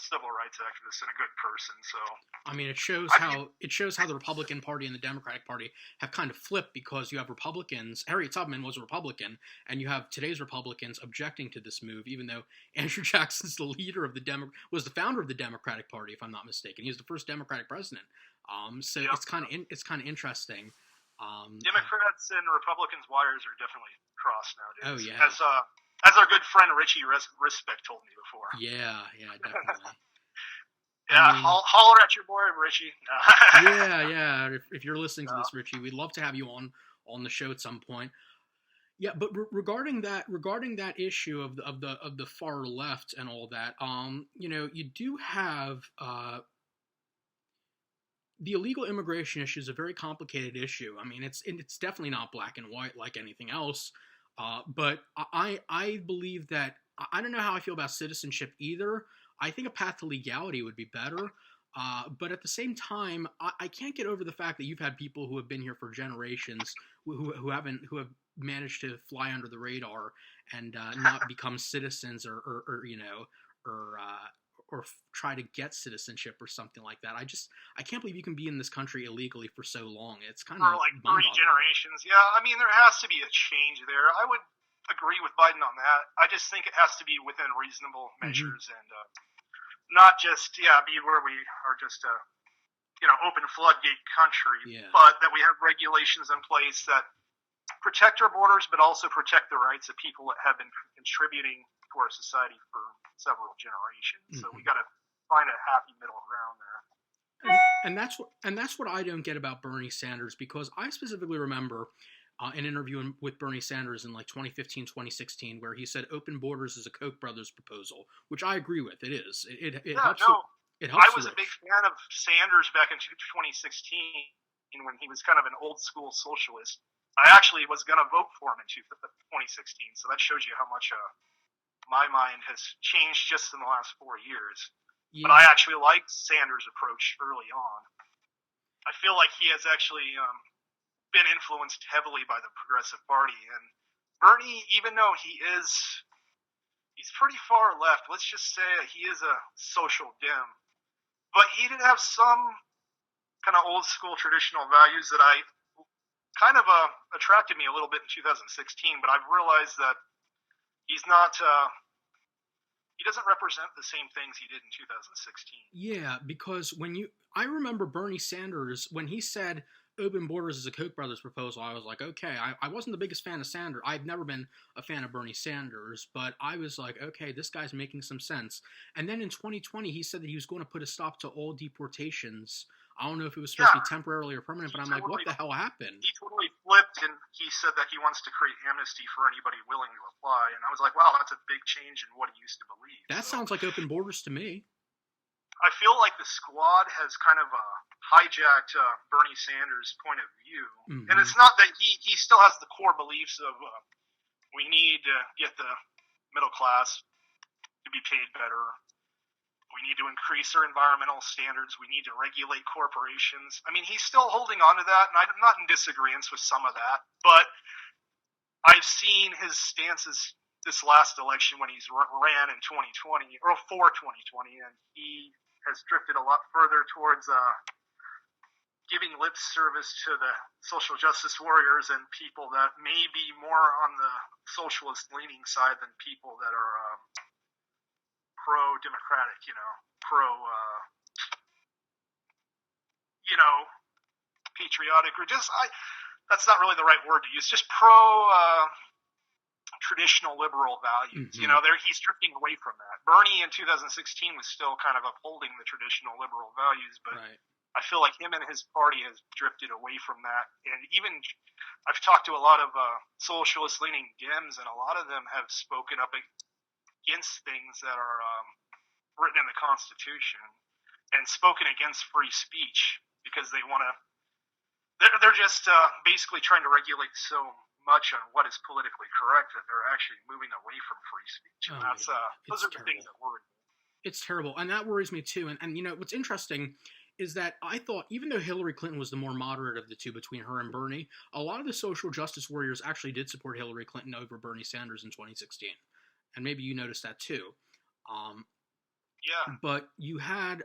civil rights activist and a good person. So I mean, it shows how the Republican Party and the Democratic Party have kind of flipped, because you have Republicans. Harriet Tubman was a Republican, and you have today's Republicans objecting to this move, even though Andrew Jackson's the leader of was the founder of the Democratic Party, if I'm not mistaken. He was the first Democratic president. It's kind of interesting. Democrats and Republicans' wires are definitely crossed nowadays. Oh yeah. As our good friend Richie Rispec told me before. Yeah, definitely. Holler at your boy, Richie. Yeah. If you're listening to this, Richie, we'd love to have you on the show at some point. Yeah, but regarding that issue of the far left and all that, you do have the illegal immigration issue is a very complicated issue. I mean, it's definitely not black and white like anything else. But I believe that, I don't know how I feel about citizenship either. I think a path to legality would be better. But at the same time, I can't get over the fact that you've had people who have been here for generations who have managed to fly under the radar and not become citizens or try to get citizenship or something like that. I can't believe you can be in this country illegally for so long. It's kind of like 3 generations. Yeah, I mean, there has to be a change there. I would agree with Biden on that. I just think it has to be within reasonable measures and not just be where we are just a open floodgate country, but that we have regulations in place that protect our borders, but also protect the rights of people that have been contributing to our society for several generations. So we got to find a happy middle ground there. And that's what I don't get about Bernie Sanders, because I specifically remember an interview with Bernie Sanders in 2015, 2016, where he said open borders is a Koch brothers proposal, which I agree with. It is. It helps. It helps. I was a big fan of Sanders back in 2016 when he was kind of an old school socialist. I actually was going to vote for him in 2016, so that shows you how much my mind has changed just in the last 4 years. Yeah. But I actually liked Sanders' approach early on. I feel like he has actually been influenced heavily by the Progressive Party. And Bernie, even though he's pretty far left, let's just say he is a social dim, but he did have some kind of old school traditional values that I kind of attracted me a little bit in 2016, but I've realized that he's not, he doesn't represent the same things he did in 2016. Yeah, because I remember Bernie Sanders, when he said open borders is a Koch brothers proposal, I was like, okay, I wasn't the biggest fan of Sanders. I've never been a fan of Bernie Sanders, but I was like, okay, this guy's making some sense. And then in 2020, he said that he was going to put a stop to all deportations. I don't know if it was supposed to be temporarily or permanent, but I'm like, what the hell happened? He totally flipped, and he said that he wants to create amnesty for anybody willing to apply. And I was like, wow, that's a big change in what he used to believe. That sounds like open borders to me. I feel like the squad has kind of hijacked Bernie Sanders' point of view. Mm-hmm. And it's not that he still has the core beliefs of we need to get the middle class to be paid better. We need to increase our environmental standards. We need to regulate corporations. I mean, he's still holding on to that, and I'm not in disagreement with some of that. But I've seen his stances this last election when he's ran in 2020, or for 2020, and he has drifted a lot further towards giving lip service to the social justice warriors and people that may be more on the socialist leaning side than people that are pro-democratic, patriotic, or just, that's not really the right word to use, just traditional liberal values. Mm-hmm. He's drifting away from that. Bernie in 2016 was still kind of upholding the traditional liberal values, but right. I feel like him and his party has drifted away from that. And even I've talked to a lot of socialist-leaning Dems, and a lot of them have spoken up against things that are written in the Constitution and spoken against free speech because they want to. They're just basically trying to regulate so much on what is politically correct that they're actually moving away from free speech. And those are the things that worry me. It's terrible, and that worries me too. And what's interesting is that I thought, even though Hillary Clinton was the more moderate of the two between her and Bernie, a lot of the social justice warriors actually did support Hillary Clinton over Bernie Sanders in 2016. And maybe you noticed that too. Yeah. But you had,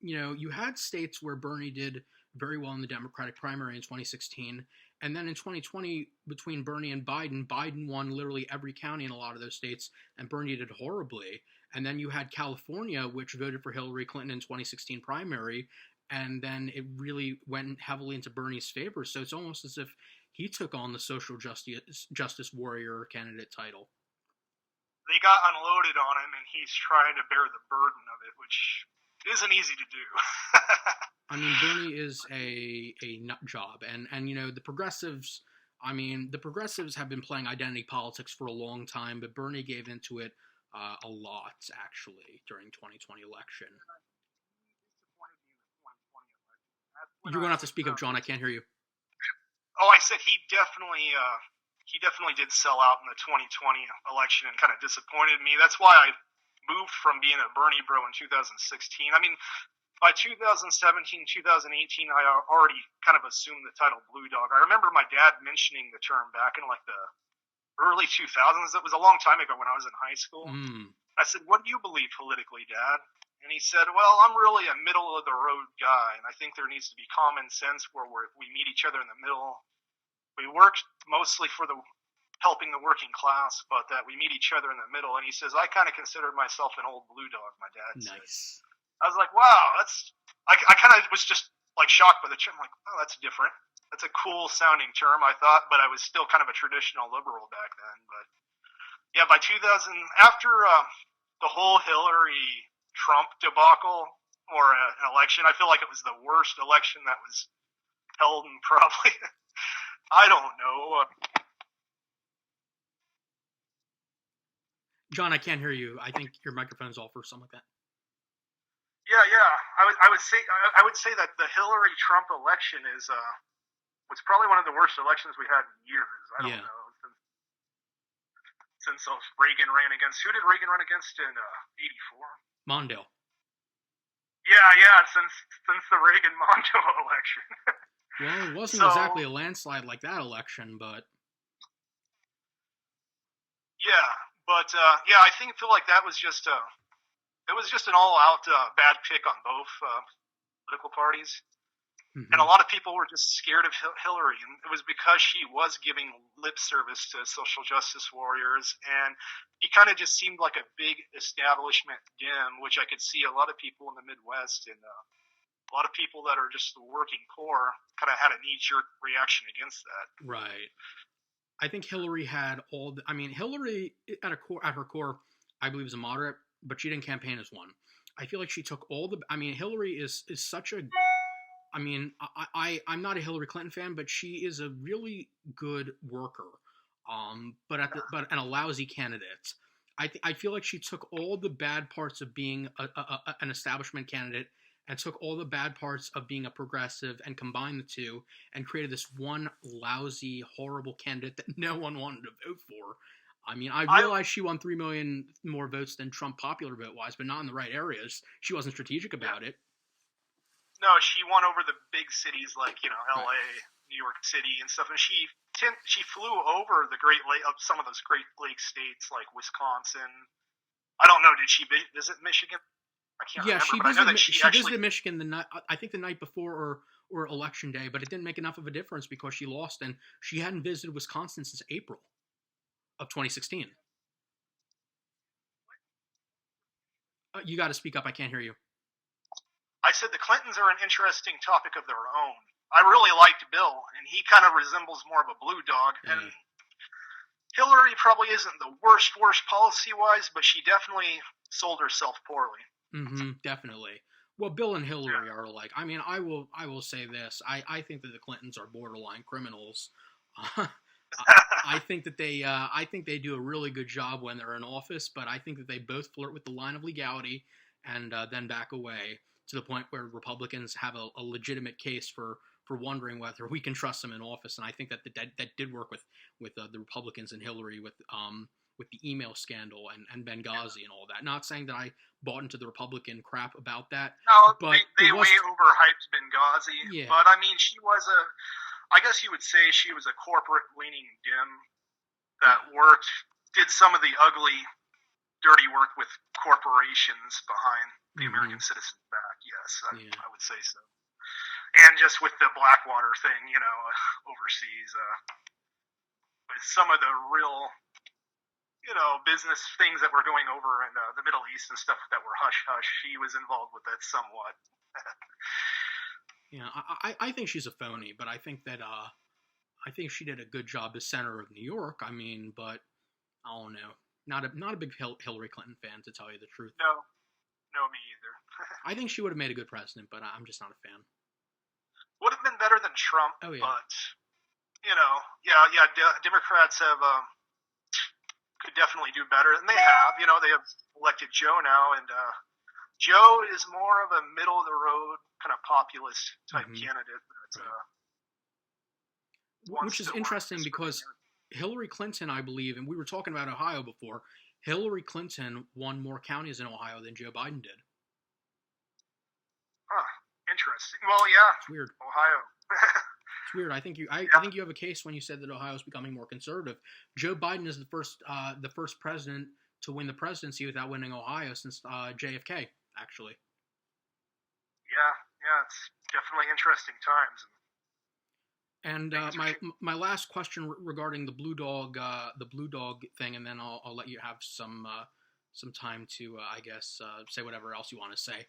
you had states where Bernie did very well in the Democratic primary in 2016. And then in 2020, between Bernie and Biden won literally every county in a lot of those states, and Bernie did horribly. And then you had California, which voted for Hillary Clinton in 2016 primary, and then it really went heavily into Bernie's favor. So it's almost as if he took on the social justice warrior candidate title. They got unloaded on him, and he's trying to bear the burden of it, which isn't easy to do. I mean, Bernie is a nut job, and the progressives. I mean, the progressives have been playing identity politics for a long time, but Bernie gave into it a lot, actually, during 2020 election. You're going to have to speak up, John. I can't hear you. Oh, I said he definitely did sell out in the 2020 election and kind of disappointed me. That's why I moved from being a Bernie bro in 2016. I mean, by 2017, 2018, I already kind of assumed the title Blue Dog. I remember my dad mentioning the term back in like the early 2000s. It was a long time ago when I was in high school. I said, "What do you believe politically, Dad?" And he said, "Well, I'm really a middle-of-the-road guy, and I think there needs to be common sense where we meet each other in the middle. We work mostly for helping the working class, but that we meet each other in the middle." And he says, "I kind of consider myself an old blue dog," my dad said. Nice. I was like, wow, I kind of was just like shocked by the term. Like, oh, that's different. That's a cool sounding term, I thought, but I was still kind of a traditional liberal back then. But yeah, by 2000, after the whole Hillary Trump debacle or an election, I feel like it was the worst election that was held in probably, I don't know. John, I can't hear you. I think your microphone's off or something like that. Yeah. I would say that the Hillary Trump election was probably one of the worst elections we had in years. I don't know. since Reagan ran against. Who did Reagan run against in '84? Mondale. Yeah, since the Reagan Mondale election. Well, it wasn't So exactly a landslide like that election, but yeah, but yeah, I feel like that was just it was just an all-out bad pick on both political parties. And a lot of people were just scared of Hillary, and it was because she was giving lip service to social justice warriors, and he kind of just seemed like a big establishment dim, which I could see a lot of people in the Midwest and a lot of people that are just the working poor kind of had a knee-jerk reaction against that. Right. I think Hillary had all. I mean, Hillary at her core, I believe, is a moderate, but she didn't campaign as one. I feel like she took all the. I mean, Hillary is such a. I mean, I'm not a Hillary Clinton fan, but she is a really good worker. But and a lousy candidate. I feel like she took all the bad parts of being an establishment candidate and took all the bad parts of being a progressive and combined the two and created this one lousy, horrible candidate that no one wanted to vote for. I mean, I realize she won 3 million more votes than Trump popular vote-wise, but not in the right areas. She wasn't strategic about it. No, she won over the big cities like, LA, right. New York City and stuff. And she flew over the some of those Great Lakes states like Wisconsin. I don't know. Did she visit Michigan? I can't remember. She visited Michigan I think the night before or election day, but it didn't make enough of a difference because she lost, and she hadn't visited Wisconsin since April of 2016. You got to speak up. I can't hear you. I said the Clintons are an interesting topic of their own. I really liked Bill, and he kind of resembles more of a blue dog. And Hillary probably isn't the worst policy-wise, but she definitely sold herself poorly. Definitely. Well, Bill and Hillary are alike. I mean, I will say this. I think that the Clintons are borderline criminals. I think that they do a really good job when they're in office, but I think that they both flirt with the line of legality and then back away to the point where Republicans have a legitimate case for wondering whether we can trust them in office. And I think that did work with the Republicans and Hillary with the email scandal and Benghazi and all that. Not saying that I bought into the Republican crap about that. No, but they way overhyped Benghazi. Yeah. But I mean, I guess you would say she was a corporate-leaning dim that did some of the ugly, dirty work with corporations behind the American citizens back. Yes, I would say so. And just with the Blackwater thing, overseas, with some of the real, business things that were going over in the Middle East and stuff that were hush-hush, she was involved with that somewhat. Yeah, I think she's a phony, but I think that I think she did a good job as senator of New York. I mean, but I don't know. Not a big Hillary Clinton fan, to tell you the truth. No, me either. I think she would have made a good president, but I'm just not a fan. Would have been better than Trump. Oh yeah. But Democrats could definitely do better, and they have. They have elected Joe now, and Joe is more of a middle of the road kind of populist type candidate. Which is interesting because Hillary Clinton, I believe, and we were talking about Ohio before, Hillary Clinton won more counties in Ohio than Joe Biden did. Huh. Interesting. Well, yeah. It's weird. Ohio. It's weird. I think you have a case when you said that Ohio is becoming more conservative. Joe Biden is the first president to win the presidency without winning Ohio since JFK, actually. Yeah, it's definitely interesting times. And my last question regarding the blue dog thing, and then I'll let you have some time to say whatever else you want to say.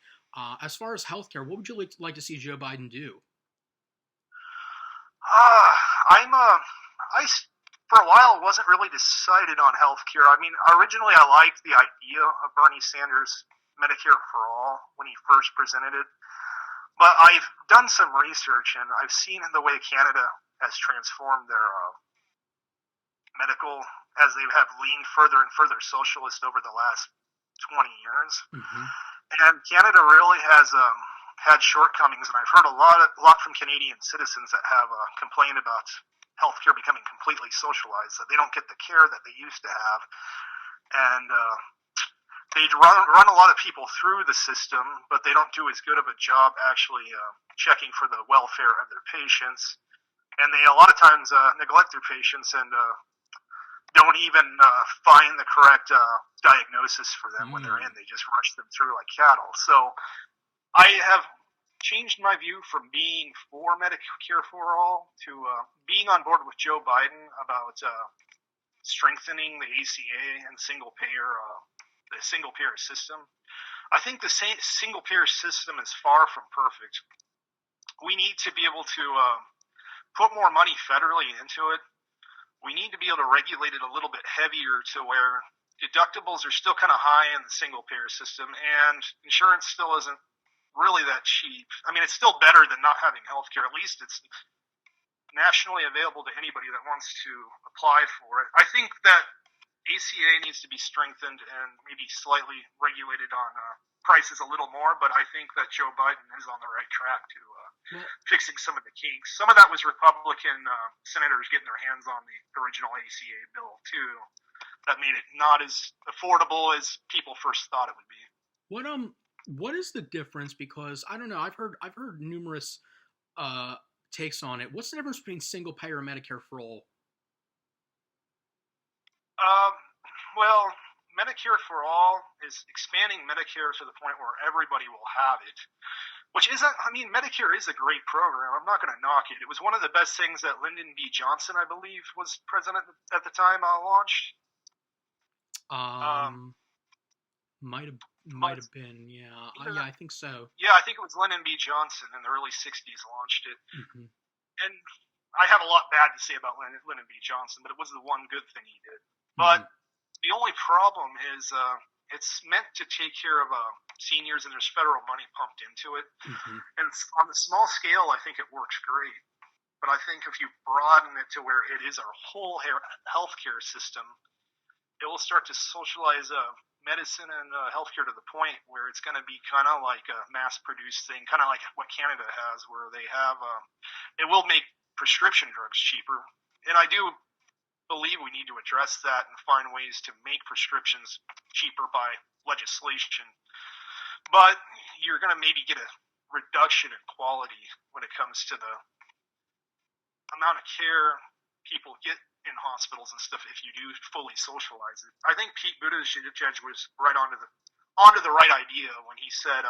As far as healthcare, what would you like to see Joe Biden do? I for a while wasn't really decided on healthcare. I mean, originally I liked the idea of Bernie Sanders' Medicare for All when he first presented it. But I've done some research, and I've seen the way Canada has transformed their medical, as they have leaned further and further socialist over the last 20 years. And Canada really has had shortcomings, and I've heard a lot from Canadian citizens that have complained about healthcare becoming completely socialized, that they don't get the care that they used to have. And they run a lot of people through the system, but they don't do as good of a job actually checking for the welfare of their patients. And they a lot of times neglect their patients and don't even find the correct diagnosis for them when they're in. They just rush them through like cattle. So I have changed my view from being for Medicare for all to being on board with Joe Biden about strengthening the ACA and the single payer system. I think the single payer system is far from perfect. We need to be able to put more money federally into it. We need to be able to regulate it a little bit heavier to where deductibles are still kind of high in the single payer system, and insurance still isn't really that cheap. I mean, it's still better than not having health care. At least it's nationally available to anybody that wants to apply for it. I think that ACA needs to be strengthened and maybe slightly regulated on prices a little more, but I think that Joe Biden is on the right track to fixing some of the kinks. Some of that was Republican senators getting their hands on the original ACA bill too. That made it not as affordable as people first thought it would be. What is the difference? Because I don't know. I've heard numerous takes on it. What's the difference between single payer and Medicare for all? Well, Medicare for all is expanding Medicare to the point where everybody will have it. Which isn't, I mean, Medicare is a great program. I'm not going to knock it. It was one of the best things that Lyndon B. Johnson, I believe, was president at the time, launched. Might have been, yeah. Yeah, I think so. Yeah, I think it was Lyndon B. Johnson in the early 60s launched it. Mm-hmm. And I have a lot bad to say about Lyndon B. Johnson, but it was the one good thing he did. But the only problem is it's meant to take care of seniors, and there's federal money pumped into it. Mm-hmm. And on the small scale, I think it works great. But I think if you broaden it to where it is our whole healthcare system, it will start to socialize medicine and healthcare to the point where it's going to be kind of like a mass-produced thing, kind of like what Canada has, where they have it will make prescription drugs cheaper. And I do believe we need to address that and find ways to make prescriptions cheaper by legislation. But you're going to maybe get a reduction in quality when it comes to the amount of care people get in hospitals and stuff if you do fully socialize it. I think Pete Buttigieg was right onto the right idea when he said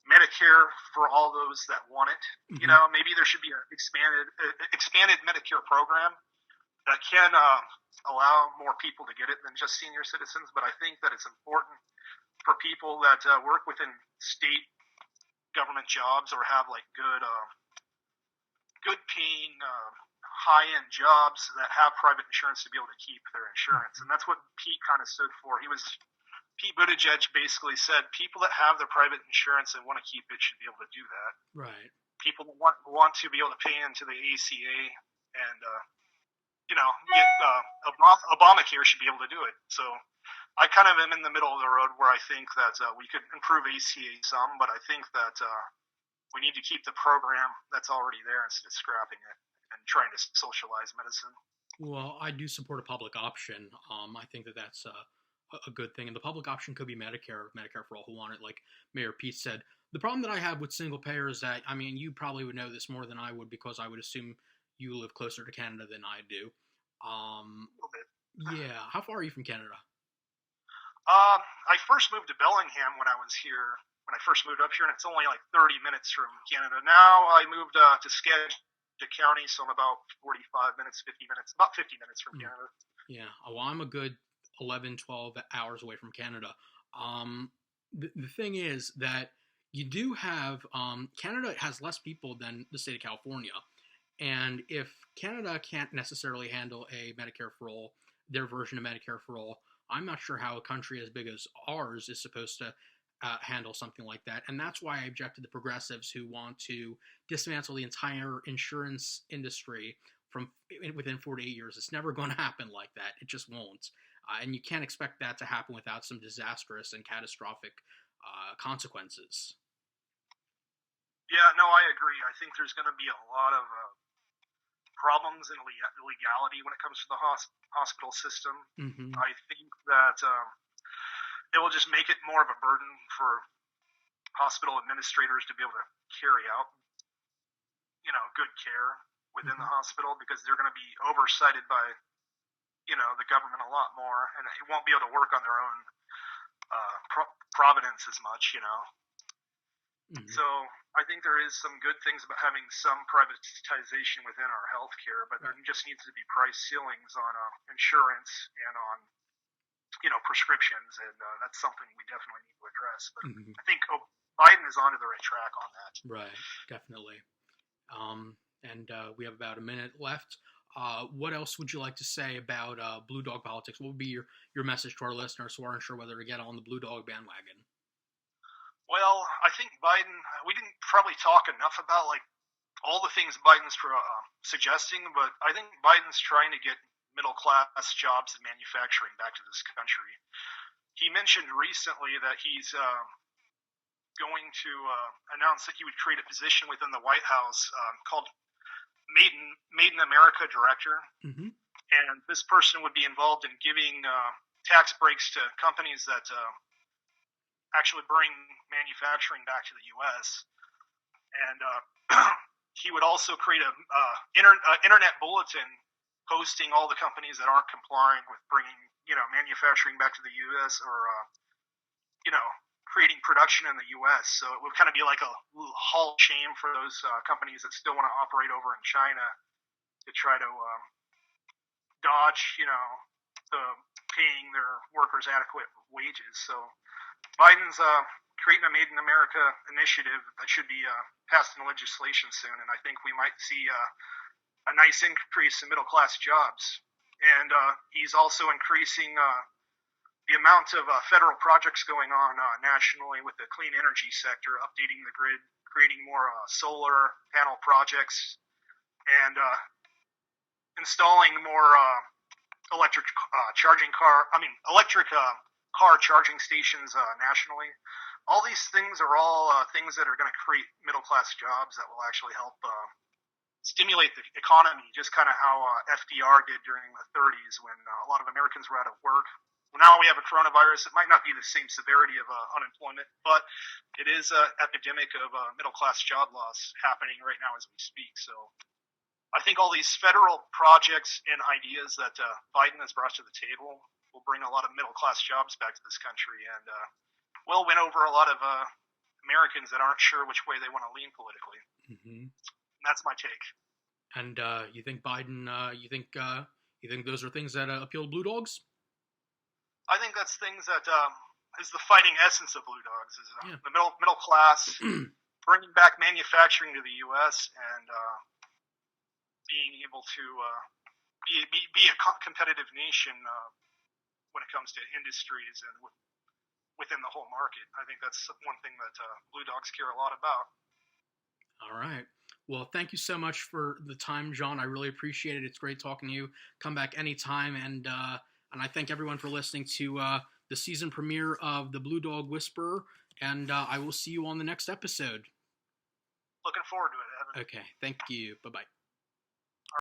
Medicare for all those that want it. Mm-hmm. You know, maybe there should be an expanded Medicare program that can allow more people to get it than just senior citizens. But I think that it's important for people that work within state government jobs or have like good paying high-end jobs that have private insurance to be able to keep their insurance. And that's what Pete kind of stood for. Pete Buttigieg basically said people that have their private insurance and want to keep it should be able to do that. Right. People that want to be able to pay into the ACA and get Obamacare should be able to do it. So I kind of am in the middle of the road where I think that we could improve ACA some, but I think that we need to keep the program that's already there instead of scrapping it and trying to socialize medicine. Well, I do support a public option. I think that that's a good thing, and the public option could be Medicare for all who want it, like Mayor Pete said. The problem that I have with single payer is that, I mean, you probably would know this more than I would because I would assume you live closer to Canada than I do. A little bit. Yeah. How far are you from Canada? I first moved to Bellingham when I first moved up here, and it's only like 30 minutes from Canada. Now I moved to Skagit County, so I'm about 45 minutes, 50 minutes, about 50 minutes from Canada. Yeah. Well, I'm a good 11, 12 hours away from Canada. The thing is that you do have, Canada has less people than the state of California. And if Canada can't necessarily handle a Medicare for all, their version of Medicare for all, I'm not sure how a country as big as ours is supposed to handle something like that. And that's why I object to the progressives who want to dismantle the entire insurance industry within 48 years. It's never going to happen like that. It just won't. And you can't expect that to happen without some disastrous and catastrophic consequences. Yeah, no, I agree. I think there's going to be a lot of problems and illegality when it comes to the hospital system. Mm-hmm. I think that it will just make it more of a burden for hospital administrators to be able to carry out, good care within the hospital, because they're going to be oversighted by, the government a lot more, and it won't be able to work on their own providence as much. Mm-hmm. So I think there is some good things about having some privatization within our healthcare, but there just needs to be price ceilings on insurance and on prescriptions, and that's something we definitely need to address. But I think Biden is onto the right track on that. Right, definitely. And we have about a minute left. What else would you like to say about Blue Dog politics? What would be your message to our listeners who aren't sure whether to get on the Blue Dog bandwagon? Well, I think Biden, we didn't probably talk enough about all the things Biden's suggesting, but I think Biden's trying to get middle class jobs and manufacturing back to this country. He mentioned recently that he's going to announce that he would create a position within the White House called Made in America Director. Mm-hmm. And this person would be involved in giving tax breaks to companies that actually bring manufacturing back to the U.S. And he would also create a internet bulletin posting all the companies that aren't complying with bringing manufacturing back to the U.S. or creating production in the U.S. So it would kind of be like a hall of shame for those companies that still want to operate over in China to try to dodge, the paying their workers adequate wages. So Biden's creating a Made in America initiative that should be passed in legislation soon, and I think we might see a nice increase in middle class jobs. And he's also increasing the amount of federal projects going on nationally with the clean energy sector, updating the grid, creating more solar panel projects, and installing more electric car charging stations nationally. All these things are all things that are going to create middle class jobs that will actually help stimulate the economy, just kind of how FDR did during the 30s when a lot of Americans were out of work. Now we have a coronavirus. It might not be the same severity of unemployment, but it is an epidemic of middle-class job loss happening right now as we speak. So I think all these federal projects and ideas that Biden has brought to the table will bring a lot of middle-class jobs back to this country, and will win over a lot of Americans that aren't sure which way they want to lean politically. Mm-hmm. And that's my take. And you think Biden? You think those are things that appeal to Blue Dogs? I think that's things that is the fighting essence of Blue Dogs, is the middle class, bringing back manufacturing to the U.S. and being able to be a competitive nation when it comes to industries and within the whole market. I think that's one thing that Blue Dogs care a lot about. All right. Well, thank you so much for the time, John. I really appreciate it. It's great talking to you. Come back anytime, and I thank everyone for listening to the season premiere of The Blue Dog Whisperer, and I will see you on the next episode. Looking forward to it, Evan. Okay, thank you. Bye-bye.